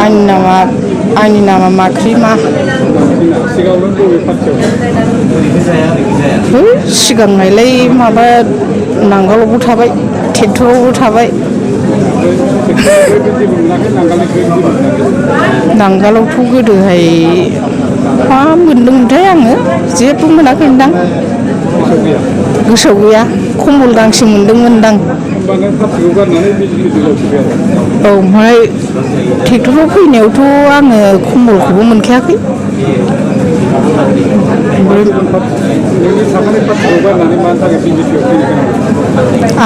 आंनि नामा माख्रिमा। सिगांहायलाय माबा नांगोलावबो थाबाय ट्रेक्टरावबो थाबाय। नांगोलावथ' गोदोहाय मा मोनदोंमोनथाय आङो जेबो मोनाखैदां गोसोआव गैया कम्बल गांसे मोनदोंमोनदां। औ ओमफ्राय ट्रेक्टराव फैनायावथ' आङो कम्बलखौबो मोनखायाखै।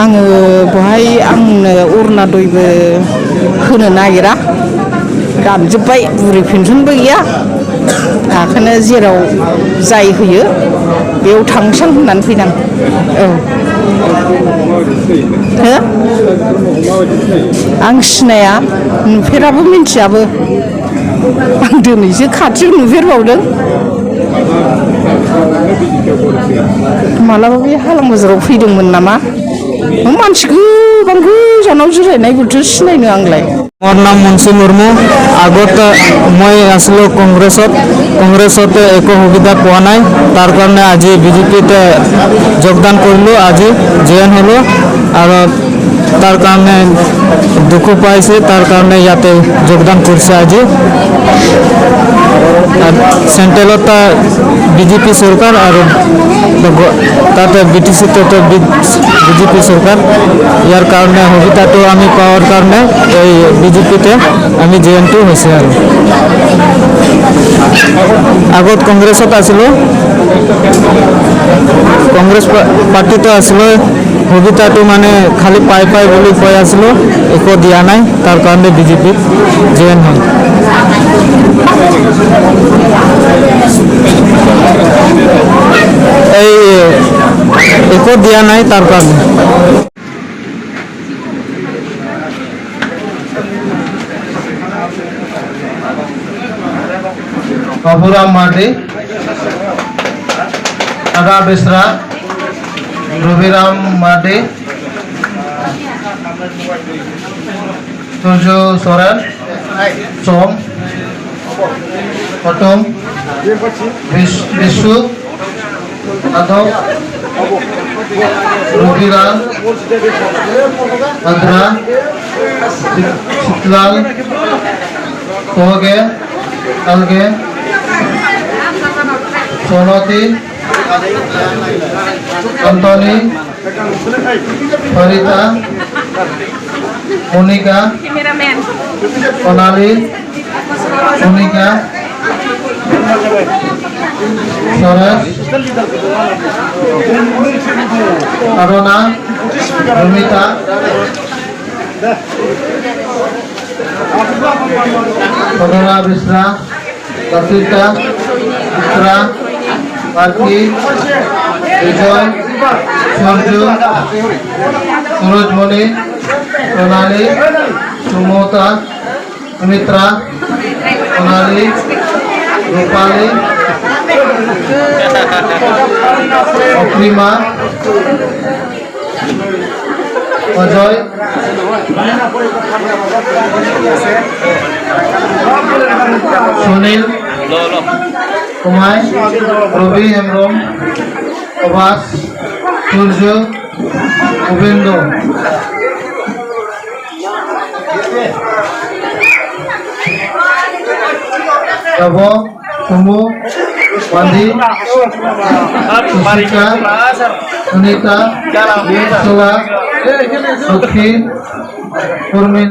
आङो बहाय आंनो अरुण'दयबो होनो नागिरा रानजोब्बाय बुरि पेन्सनबो गैया ओंखायनो जेराव जाय होयो बेयाव थांसां होननानै फैदां। औ हो आं सिनाया नुफेराबो मिन्थियाबो आं दिनैसो खाथियाव नुफेरबावदों। मालाबा बे हालां बाजाराव फैदोंमोन नामा मानसि गोबां गोजानाव जिरायनायखौथ' सिनायनो आंलाय। मोर नाम मुंशी मुर्मू। আগত मैं आसलो কংগ্রেসত একো সুবিধা পোৱা নাই তার কারণে আজি বিজেপিতে যোগদান করলো আজি জয়েন হলো আর তার কারণে দুঃখ পাইছে তার কারণে ইয়াতে যোগদান করছে আজি। সেন্ট্রেলত বিজেপি সরকার আর তাতে বিটিসিতে তো বিজেপি সরকার ইয়ার কারণে সুবিধাটো আমি পাওয়ার কারণে এই বিজেপিতে আমি জয়েনটো হয়েছে। আর আগত কংগ্রেসত আছিলো কংগ্রেস পার্টিতে আসলো সুবিধাটো মানে খালি পাই বুলি কৈ আসলো একো দিয়া নাই তার কারণে বিজেপিত জয়েন হল। এই একো দিয়া নাই তার কারণে। बाबूराम माटी, आगा बेसरा, रविराम माटी, सूर्य सोरेन, सोम, पटम, विशु, आदम, रुकिराल, आद्रा, शीतलाल, तोगे, अलगे, सोनोती, अंतोनी, फरीदा, मोनिका, सोनाली, मोनिका, सोरेश, अरुणा, रमिता, पदरा बिस्रा, लसिता, चित्रा, पार्की, विजय, सूर्य, सूरजमणि, सोनाली, सुमोता, सुमित्रा, सोनाली, रूपाली, अप्रिमा, अजय, सुनील, कुमार, रवि हेम्ब्रम, प्रभास, सूर्य, गोविंदो, रवो, कुमु, वांदी, सुशिका, सुनीता, सोला, सुखी, उर्मिला।